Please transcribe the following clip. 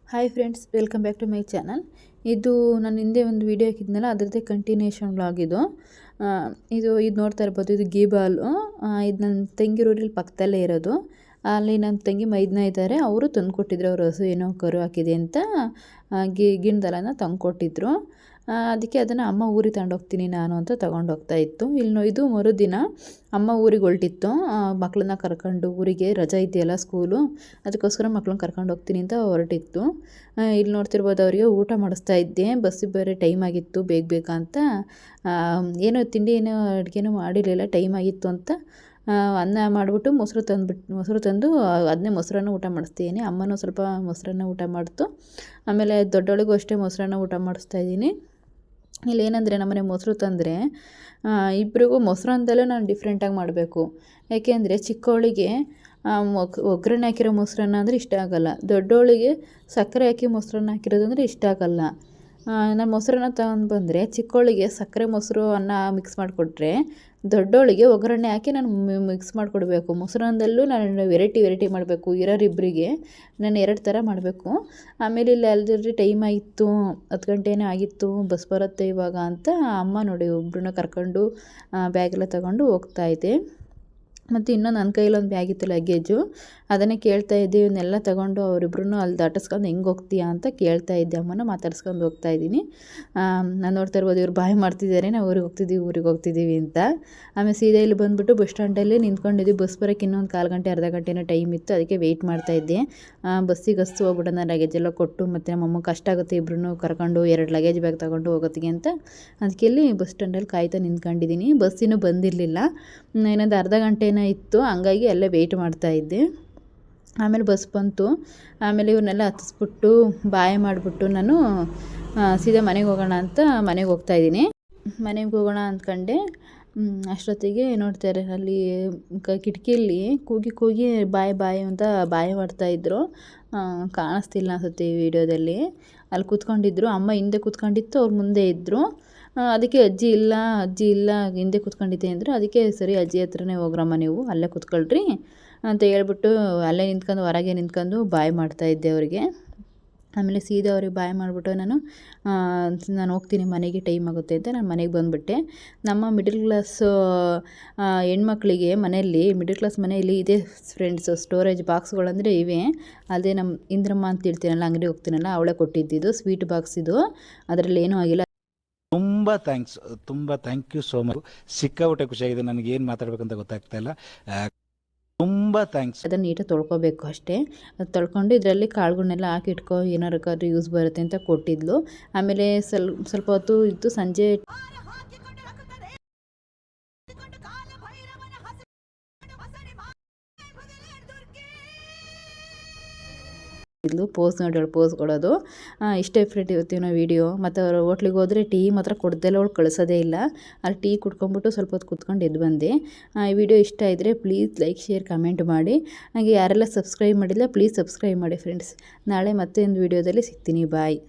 Hi friends, welcome back to my channel. ಇದು ನಾನು ಹಿಂದೆ ಒಂದು ವೀಡಿಯೋ ಹಾಕಿದ್ನಲ್ಲ, ಅದರದ್ದೇ ಕಂಟಿನ್ಯೂಷನ್ ವ್ಲಾಗ್ ಇದು. ಇದು ನೋಡ್ತಾ ಇರ್ಬೋದು, ಇದು ಗೀಬಾಲು. ಇದು ನನ್ನ ತಂಗಿ ರೋಡಲ್ಲಿ ಪಕ್ಕದಲ್ಲೇ ಇರೋದು. ಅಲ್ಲಿ ನನ್ನ ತಂಗಿ ಮೈದನ ಇದ್ದಾರೆ, ಅವರು ತಂದು ಕೊಟ್ಟಿದ್ರು. ಅವ್ರ ಹಸು ಏನೋ ಕರು ಹಾಕಿದೆ ಅಂತ ಗಿಣ್ಣದಲನ ತಂದು ಕೊಟ್ಟಿದ್ರು. ಅದಕ್ಕೆ ಅದನ್ನು ಅಮ್ಮ ಊರಿಗೆ ತಗೊಂಡೋಗ್ತೀನಿ ನಾನು ಅಂತ ತೊಗೊಂಡೋಗ್ತಾ ಇತ್ತು. ಇದು ಮರುದಿನ ಅಮ್ಮ ಊರಿಗೆ ಹೊರಟಿತ್ತು. ಮಕ್ಕಳನ್ನ ಕರ್ಕೊಂಡು ಊರಿಗೆ ರಜೆ ಇದೆಯಲ್ಲ ಸ್ಕೂಲು, ಅದಕ್ಕೋಸ್ಕರ ಮಕ್ಕಳನ್ನ ಕರ್ಕೊಂಡು ಹೋಗ್ತೀನಿ ಅಂತ ಹೊರಟಿತ್ತು. ಇಲ್ಲಿ ನೋಡ್ತಿರ್ಬೋದು, ಅವರಿಗೆ ಊಟ ಮಾಡಿಸ್ತಾ ಇದ್ದೆ. ಬಸ್ಸಿಗೆ ಬೇರೆ ಟೈಮ್ ಆಗಿತ್ತು, ಬೇಗ ಅಂತ. ಏನೋ ತಿಂಡಿ ಏನೋ ಅಡುಗೆನೂ ಮಾಡಿರಲಿಲ್ಲ, ಟೈಮ್ ಆಗಿತ್ತು ಅಂತ ಅನ್ನ ಮಾಡಿಬಿಟ್ಟು ಮೊಸರು ತಂದು ಅದನ್ನೇ ಮೊಸರನ್ನ ಊಟ ಮಾಡಿಸ್ತೀನಿ. ಅಮ್ಮನೂ ಸ್ವಲ್ಪ ಮೊಸರನ್ನ ಊಟ ಮಾಡ್ತು. ಆಮೇಲೆ ದೊಡ್ಡವಳಿಗೂ ಅಷ್ಟೇ ಮೊಸರನ್ನ ಊಟ ಮಾಡಿಸ್ತಾಯಿದ್ದೀನಿ. ಇಲ್ಲೇನೆಂದರೆ ನಮ್ಮನೆ ಮೊಸರು ತಂದರೆ ಇಬ್ಬರಿಗೂ ಮೊಸರನ್ನದಲ್ಲೂ ನಾನು ಡಿಫ್ರೆಂಟಾಗಿ ಮಾಡಬೇಕು. ಯಾಕೆಂದರೆ ಚಿಕ್ಕವಳಿಗೆ ಒಗ್ಗರಣೆ ಹಾಕಿರೋ ಮೊಸರನ್ನ ಅಂದರೆ ಇಷ್ಟ ಆಗೋಲ್ಲ, ದೊಡ್ಡವಳಿಗೆ ಸಕ್ಕರೆ ಹಾಕಿ ಮೊಸರನ್ನ ಹಾಕಿರೋದು ಅಂದರೆ ಇಷ್ಟ ಆಗೋಲ್ಲ. ನಾನು ಮೊಸರನ್ನ ತಗೊಂಡು ಬಂದರೆ ಚಿಕ್ಕವಳಿಗೆ ಸಕ್ಕರೆ ಮೊಸರು ಅನ್ನ ಮಿಕ್ಸ್ ಮಾಡಿಕೊಟ್ರೆ, ದೊಡ್ಡವಳಿಗೆ ಒಗ್ಗರಣೆ ಹಾಕಿ ನಾನು ಮಿಕ್ಸ್ ಮಾಡಿಕೊಡ್ಬೇಕು. ಮೊಸರನ್ನದಲ್ಲೂ ನಾನು ವೆರೈಟಿ ಮಾಡಬೇಕು. ಇರೋರಿಬ್ಬರಿಗೆ ನಾನು 2 ಥರ ಮಾಡಬೇಕು. ಆಮೇಲೆ ಇಲ್ಲಿ ಅಲ್ದಿದ್ರೆ ಟೈಮ್ ಆಗಿತ್ತು, 10 ಗಂಟೆನೇ ಆಗಿತ್ತು, ಬಸ್ ಬರುತ್ತೆ ಇವಾಗ ಅಂತ ಅಮ್ಮ ನೋಡಿ ಒಬ್ಬರನ್ನ ಕರ್ಕೊಂಡು ಬ್ಯಾಗೆಲ್ಲ ತಗೊಂಡು ಹೋಗ್ತಾಯಿದ್ದೆ. ಮತ್ತು ಇನ್ನೂ ನನ್ನ ಕೈಲೊಂದು ಬ್ಯಾಗ್ ಇತ್ತು, ಲಗೇಜು. ಅದನ್ನೇ ಕೇಳ್ತಾ ಇದ್ದೆ, ಇವನ್ನೆಲ್ಲ ತೊಗೊಂಡು ಅವರಿಬ್ರು ಅಲ್ಲಿ ದಾಟಿಸ್ಕೊಂಡು ಹೆಂಗೆ ಹೋಗ್ತೀಯಾ ಅಂತ ಕೇಳ್ತಾ ಇದ್ದೆ. ಅಮ್ಮನ ಮಾತಾಡ್ಸ್ಕೊಂಡು ಹೋಗ್ತಾಯಿದ್ದೀನಿ. ನಾನು ನೋಡ್ತಾ ಇರ್ಬೋದು, ಇವ್ರು ಬಾಯ್ ಮಾಡ್ತಿದ್ದಾರೆ, ನಾವು ಊರಿಗೆ ಹೋಗ್ತಿದ್ದೀವಿ ಅಂತ. ಆಮೇಲೆ ಸೀದಾ ಇಲ್ಲಿ ಬಂದುಬಿಟ್ಟು ಬಸ್ ಸ್ಟ್ಯಾಂಡಲ್ಲಿ ನಿಂತ್ಕೊಂಡಿದ್ವಿ. ಬಸ್ ಬರೋಕ್ಕೆ ಇನ್ನೊಂದು 1/4 ಗಂಟೆ ಅರ್ಧ ಗಂಟೆನೋ ಟೈಮ್ ಇತ್ತು, ಅದಕ್ಕೆ ವೆಯ್ಟ್ ಮಾಡ್ತಾಯಿದ್ದೆ. ಬಸ್ಸಿಗೆ ಹೋಗ್ಬಿಟ್ಟು ನಾನು ಲಗೇಜ್ ಎಲ್ಲ ಕೊಟ್ಟು, ಮತ್ತು ನಮ್ಮಮ್ಮ ಕಷ್ಟ ಆಗುತ್ತೆ ಇಬ್ಬರೂ ಕರ್ಕೊಂಡು 2 ಲಗೇಜ್ ಬ್ಯಾಗ್ ತೊಗೊಂಡು ಹೋಗೋತ್ತಿಗೆ ಅಂತ. ಅದಕ್ಕೆ ಇಲ್ಲಿ ಬಸ್ ಸ್ಟ್ಯಾಂಡಲ್ಲಿ ಕಾಯ್ತಾ ನಿಂತ್ಕೊಂಡಿದ್ದೀನಿ. ಬಸ್ಸಿನೂ ಬಂದಿರಲಿಲ್ಲ, ಇನ್ನೊಂದು ಅರ್ಧ ಗಂಟೆನ ಇತ್ತು, ಹಂಗಾಗಿ ಅಲ್ಲೇ ವೆಯ್ಟ್ ಮಾಡ್ತಾಯಿದ್ದೆ. ಆಮೇಲೆ ಬಸ್ ಬಂತು. ಆಮೇಲೆ ಇವ್ರನ್ನೆಲ್ಲ ಹತ್ತಿಸ್ಬಿಟ್ಟು ಬಾಯ್ ಮಾಡಿಬಿಟ್ಟು ನಾನು ಸೀದಾ ಮನೆಗೆ ಹೋಗೋಣ ಅಂತ ಮನೆಗೆ ಹೋಗ್ತಾಯಿದ್ದೀನಿ. ಮನೆಗೆ ಹೋಗೋಣ ಅಂದ್ಕೊಂಡೆ. ಅಷ್ಟೊತ್ತಿಗೆ ನೋಡ್ತಾರೆ, ಅಲ್ಲಿ ಕಿಟಕಿಯಲ್ಲಿ ಕೂಗಿ ಬಾಯ್ ಅಂತ ಬಾಯ್ ಮಾಡ್ತಾಯಿದ್ರು. ಕಾಣಿಸ್ತಿಲ್ಲ ಅನಿಸುತ್ತೆ ಈ ವಿಡಿಯೋದಲ್ಲಿ. ಅಲ್ಲಿ ಕೂತ್ಕೊಂಡಿದ್ರು, ಅಮ್ಮ ಹಿಂದೆ ಕೂತ್ಕೊಂಡಿತ್ತು, ಅವ್ರು ಮುಂದೆ ಇದ್ದರು. ಅದಕ್ಕೆ ಅಜ್ಜಿ ಇಲ್ಲ ಹಿಂದೆ ಕೂತ್ಕೊಂಡಿದ್ದೆ ಅಂದರು. ಅದಕ್ಕೆ ಸರಿ, ಅಜ್ಜಿ ಹತ್ರನೇ ಹೋಗ್ರಮ್ಮ ನೀವು, ಅಲ್ಲೇ ಕೂತ್ಕೊಳ್ರಿ ಅಂತ ಹೇಳ್ಬಿಟ್ಟು ಅಲ್ಲೇ ಹೊರಗೆ ನಿಂತ್ಕೊಂಡು ಬಾಯ್ ಮಾಡ್ತಾಯಿದ್ದೆ ಅವರಿಗೆ. ಆಮೇಲೆ ಸೀದಾ ಅವ್ರಿಗೆ ಬಾಯ್ ಮಾಡಿಬಿಟ್ಟು ನಾನು ಹೋಗ್ತೀನಿ ಮನೆಗೆ, ಟೈಮ್ ಆಗುತ್ತೆ ಅಂತ ನಾನು ಮನೆಗೆ ಬಂದುಬಿಟ್ಟೆ. ನಮ್ಮ ಮಿಡಲ್ ಕ್ಲಾಸ್ ಹೆಣ್ಮಕ್ಳಿಗೆ ಮನೆಯಲ್ಲಿ, ಮಿಡಲ್ ಕ್ಲಾಸ್ ಮನೆಯಲ್ಲಿ ಇದೆ ಫ್ರೆಂಡ್ಸ್, ಸ್ಟೋರೇಜ್ ಬಾಕ್ಸ್ಗಳಂದರೆ ಇವೆ. ಅದೇ ನಮ್ಮ ಇಂದ್ರಮ್ಮ ಅಂತ ಹೇಳ್ತೀನಲ್ಲ, ಅಂಗಡಿ ಹೋಗ್ತೀನಲ್ಲ, ಅವಳೇ ಕೊಟ್ಟಿದ್ದಿದ್ದು ಸ್ವೀಟ್ ಬಾಕ್ಸ್ ಇದು. ಅದರಲ್ಲಿ ಏನೂ ಆಗಿಲ್ಲ. ತುಂಬ ಥ್ಯಾಂಕ್ ಯು ಸೋ ಮಚ್. ಸಿಕ್ಕಾಪಟ್ಟೆ ಖುಷಿಯಾಗಿದೆ. ನನಗೆ ಏನು ಮಾತಾಡ್ಬೇಕಂತ ಗೊತ್ತಾಗ್ತಾ ಇಲ್ಲ. ತುಂಬ ಥ್ಯಾಂಕ್ಸ್. ಅದನ್ನು ನೀಟಾಗಿ ತೊಳ್ಕೊಬೇಕು ಅಷ್ಟೇ. ಅದು ತೊಳ್ಕೊಂಡು ಇದರಲ್ಲಿ ಕಾಳುಗಳನ್ನೆಲ್ಲ ಹಾಕಿಟ್ಕೊ, ಏನಾರು ಯೂಸ್ ಬರುತ್ತೆ ಅಂತ ಕೊಟ್ಟಿದ್ಲು. ಆಮೇಲೆ ಸ್ವಲ್ಪ ಹೊತ್ತು ಇತ್ತು, ಸಂಜೆ ಪೋಸ್ ನೋಡಿ, ಪೋಸ್ ಕೊಡೋದು. ಇಷ್ಟೇ ಫ್ರೆಂಡ್ ಇವತ್ತಿನ ವೀಡಿಯೋ. ಮತ್ತು ಅವ್ರ ಹೋಟ್ಲಿಗೆ ಹೋದರೆ ಟೀ ಮಾತ್ರ ಕೊಡ್ದೆಲ್ಲ ಅವಳು ಕಳಿಸೋದೇ ಇಲ್ಲ. ಅಲ್ಲಿ ಟೀ ಕುಡ್ಕೊಂಬಿಟ್ಟು ಸ್ವಲ್ಪ ಹೊತ್ತು ಕುತ್ಕೊಂಡು ಎದ್ದು ಬಂದೆ. ಈ ವಿಡಿಯೋ ಇಷ್ಟ ಇದ್ದರೆ ಪ್ಲೀಸ್ ಲೈಕ್, ಶೇರ್, ಕಮೆಂಟ್ ಮಾಡಿ. ಹಾಗೆ ಯಾರೆಲ್ಲ ಸಬ್ಸ್ಕ್ರೈಬ್ ಮಾಡಿಲ್ಲ ಪ್ಲೀಸ್ ಸಬ್ಸ್ಕ್ರೈಬ್ ಮಾಡಿ ಫ್ರೆಂಡ್ಸ್. ನಾಳೆ ಮತ್ತೆ ಒಂದು ವೀಡಿಯೋದಲ್ಲಿ ಸಿಗ್ತೀನಿ. ಬಾಯ್.